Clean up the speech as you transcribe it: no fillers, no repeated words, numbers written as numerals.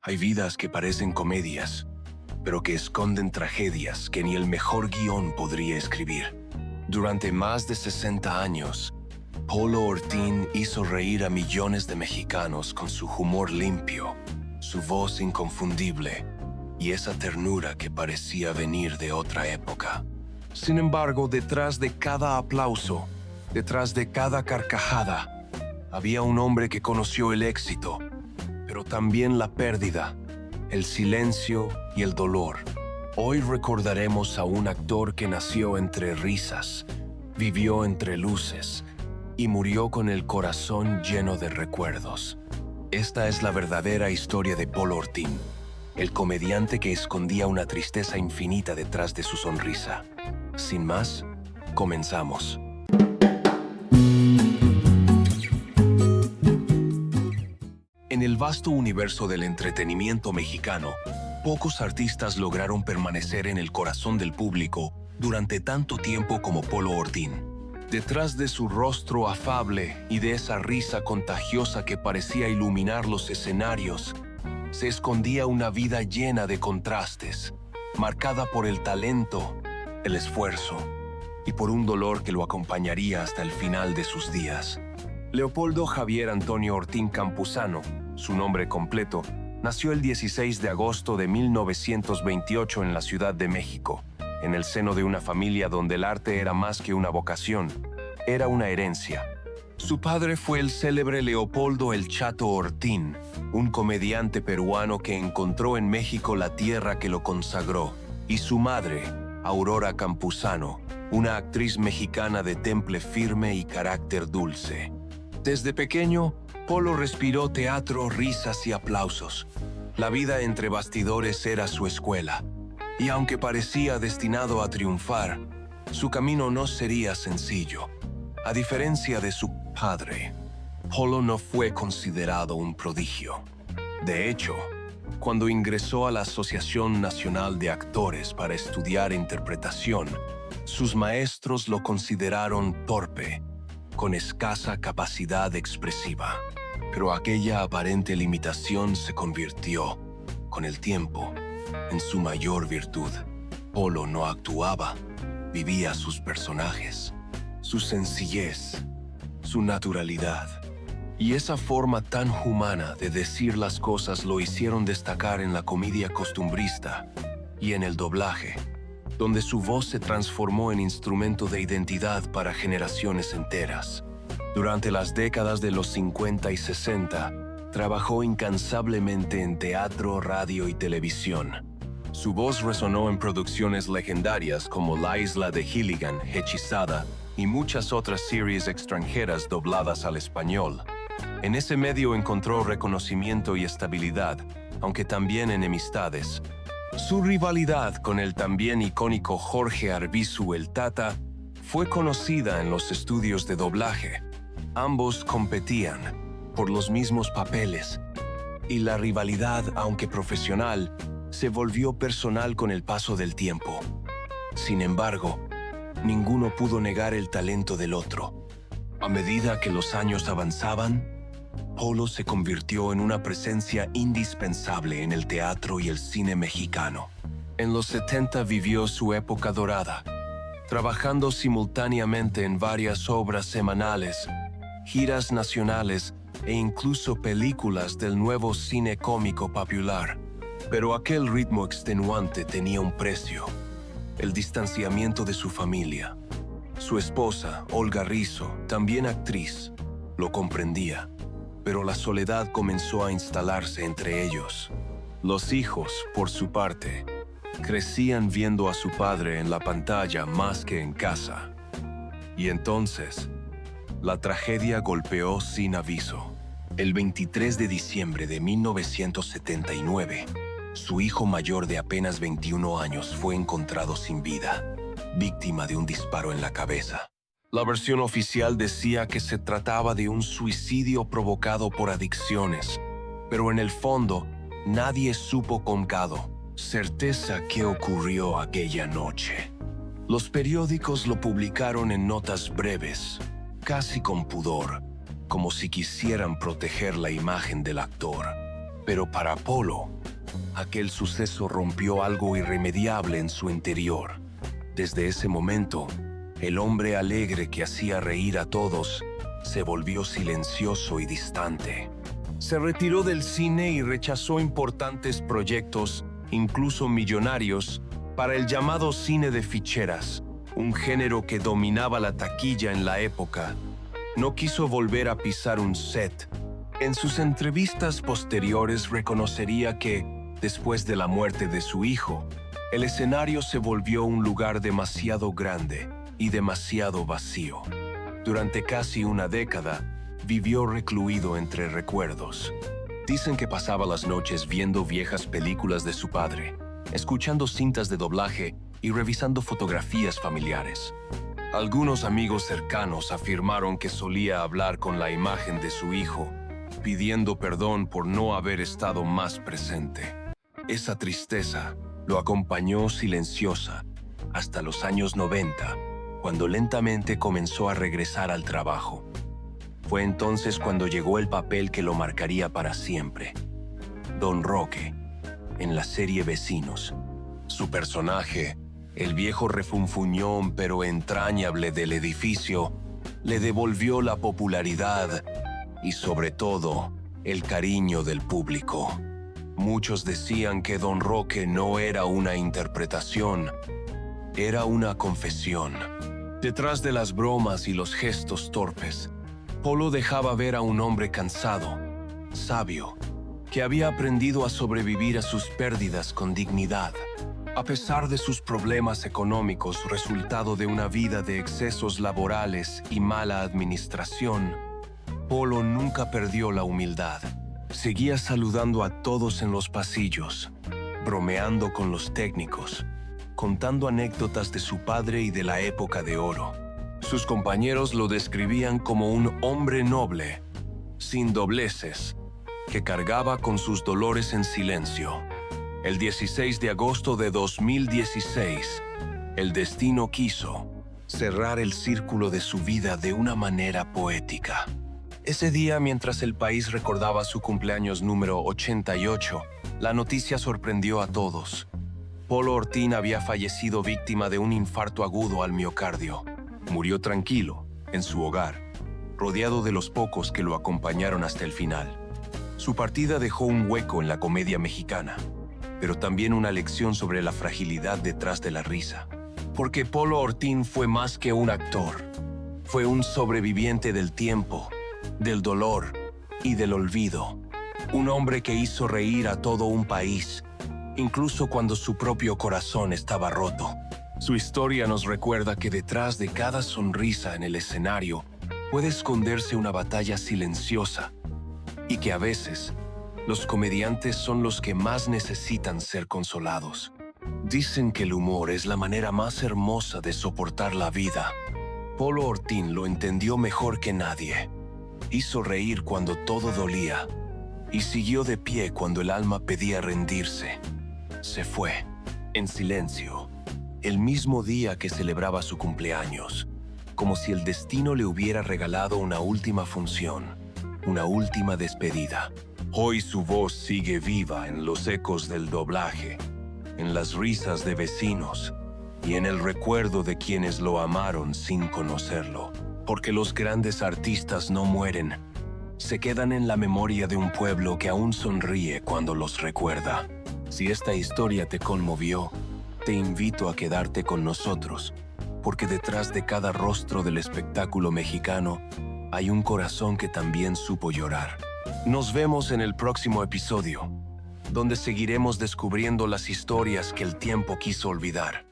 Hay vidas que parecen comedias, pero que esconden tragedias que ni el mejor guión podría escribir. Durante más de 60 años, Polo Ortín hizo reír a millones de mexicanos con su humor limpio, su voz inconfundible y esa ternura que parecía venir de otra época. Sin embargo, detrás de cada aplauso, detrás de cada carcajada, había un hombre que conoció el éxito, pero también la pérdida, el silencio y el dolor. Hoy recordaremos a un actor que nació entre risas, vivió entre luces y murió con el corazón lleno de recuerdos. Esta es la verdadera historia de Polo Ortín, el comediante que escondía una tristeza infinita detrás de su sonrisa. Sin más, comenzamos. En el vasto universo del entretenimiento mexicano, pocos artistas lograron permanecer en el corazón del público durante tanto tiempo como Polo Ortín. Detrás de su rostro afable y de esa risa contagiosa que parecía iluminar los escenarios, se escondía una vida llena de contrastes, marcada por el talento, el esfuerzo y por un dolor que lo acompañaría hasta el final de sus días. Leopoldo Javier Antonio Ortín Campuzano, su nombre completo, nació el 16 de agosto de 1928 en la Ciudad de México, en el seno de una familia donde el arte era más que una vocación, era una herencia. Su padre fue el célebre Leopoldo El Chato Ortín, un comediante peruano que encontró en México la tierra que lo consagró, y su madre, Aurora Campuzano, una actriz mexicana de temple firme y carácter dulce. Desde pequeño, Polo respiró teatro, risas y aplausos. La vida entre bastidores era su escuela, y aunque parecía destinado a triunfar, su camino no sería sencillo. A diferencia de su padre, Polo no fue considerado un prodigio. De hecho, cuando ingresó a la Asociación Nacional de Actores para estudiar interpretación, sus maestros lo consideraron torpe, con escasa capacidad expresiva. Pero aquella aparente limitación se convirtió, con el tiempo, en su mayor virtud. Polo no actuaba, vivía sus personajes, su sencillez, su naturalidad. Y esa forma tan humana de decir las cosas lo hicieron destacar en la comedia costumbrista y en el doblaje, donde su voz se transformó en instrumento de identidad para generaciones enteras. Durante las décadas de los 50 y 60, trabajó incansablemente en teatro, radio y televisión. Su voz resonó en producciones legendarias como La Isla de Gilligan, Hechizada y muchas otras series extranjeras dobladas al español. En ese medio encontró reconocimiento y estabilidad, aunque también enemistades. Su rivalidad con el también icónico Jorge Arbizu el Tata fue conocida en los estudios de doblaje. Ambos competían por los mismos papeles, y la rivalidad, aunque profesional, se volvió personal con el paso del tiempo. Sin embargo, ninguno pudo negar el talento del otro. A medida que los años avanzaban, Polo se convirtió en una presencia indispensable en el teatro y el cine mexicano. En los 70 vivió su época dorada, trabajando simultáneamente en varias obras semanales, giras nacionales e incluso películas del nuevo cine cómico popular. Pero aquel ritmo extenuante tenía un precio: el distanciamiento de su familia. Su esposa, Olga Rizzo, también actriz, lo comprendía, pero la soledad comenzó a instalarse entre ellos. Los hijos, por su parte, crecían viendo a su padre en la pantalla más que en casa. Y entonces, la tragedia golpeó sin aviso. El 23 de diciembre de 1979, su hijo mayor de apenas 21 años fue encontrado sin vida, víctima de un disparo en la cabeza. La versión oficial decía que se trataba de un suicidio provocado por adicciones, pero en el fondo, nadie supo con certeza qué ocurrió aquella noche. Los periódicos lo publicaron en notas breves, casi con pudor, como si quisieran proteger la imagen del actor. Pero para Polo, aquel suceso rompió algo irremediable en su interior. Desde ese momento, el hombre alegre que hacía reír a todos se volvió silencioso y distante. Se retiró del cine y rechazó importantes proyectos, incluso millonarios, para el llamado cine de ficheras, un género que dominaba la taquilla en la época. No quiso volver a pisar un set. En sus entrevistas posteriores reconocería que, después de la muerte de su hijo, el escenario se volvió un lugar demasiado grande y demasiado vacío. Durante casi una década, vivió recluido entre recuerdos. Dicen que pasaba las noches viendo viejas películas de su padre, escuchando cintas de doblaje y revisando fotografías familiares. Algunos amigos cercanos afirmaron que solía hablar con la imagen de su hijo, pidiendo perdón por no haber estado más presente. Esa tristeza lo acompañó silenciosa hasta los años 90, cuando lentamente comenzó a regresar al trabajo. Fue entonces cuando llegó el papel que lo marcaría para siempre: Don Roque, en la serie Vecinos. Su personaje, el viejo refunfuñón pero entrañable del edificio, le devolvió la popularidad y, sobre todo, el cariño del público. Muchos decían que Don Roque no era una interpretación, era una confesión. Detrás de las bromas y los gestos torpes, Polo dejaba ver a un hombre cansado, sabio, que había aprendido a sobrevivir a sus pérdidas con dignidad. A pesar de sus problemas económicos, resultado de una vida de excesos laborales y mala administración, Polo nunca perdió la humildad. Seguía saludando a todos en los pasillos, bromeando con los técnicos, contando anécdotas de su padre y de la época de oro. Sus compañeros lo describían como un hombre noble, sin dobleces, que cargaba con sus dolores en silencio. El 16 de agosto de 2016, el destino quiso cerrar el círculo de su vida de una manera poética. Ese día, mientras el país recordaba su cumpleaños número 88, la noticia sorprendió a todos. Polo Ortín había fallecido víctima de un infarto agudo al miocardio. Murió tranquilo, en su hogar, rodeado de los pocos que lo acompañaron hasta el final. Su partida dejó un hueco en la comedia mexicana, pero también una lección sobre la fragilidad detrás de la risa. Porque Polo Ortín fue más que un actor. Fue un sobreviviente del tiempo, del dolor y del olvido. Un hombre que hizo reír a todo un país, incluso cuando su propio corazón estaba roto. Su historia nos recuerda que detrás de cada sonrisa en el escenario puede esconderse una batalla silenciosa, y que a veces los comediantes son los que más necesitan ser consolados. Dicen que el humor es la manera más hermosa de soportar la vida. Polo Ortín lo entendió mejor que nadie. Hizo reír cuando todo dolía y siguió de pie cuando el alma pedía rendirse. Se fue, en silencio, el mismo día que celebraba su cumpleaños, como si el destino le hubiera regalado una última función, una última despedida. Hoy su voz sigue viva en los ecos del doblaje, en las risas de vecinos y en el recuerdo de quienes lo amaron sin conocerlo. Porque los grandes artistas no mueren, se quedan en la memoria de un pueblo que aún sonríe cuando los recuerda. Si esta historia te conmovió, te invito a quedarte con nosotros, porque detrás de cada rostro del espectáculo mexicano hay un corazón que también supo llorar. Nos vemos en el próximo episodio, donde seguiremos descubriendo las historias que el tiempo quiso olvidar.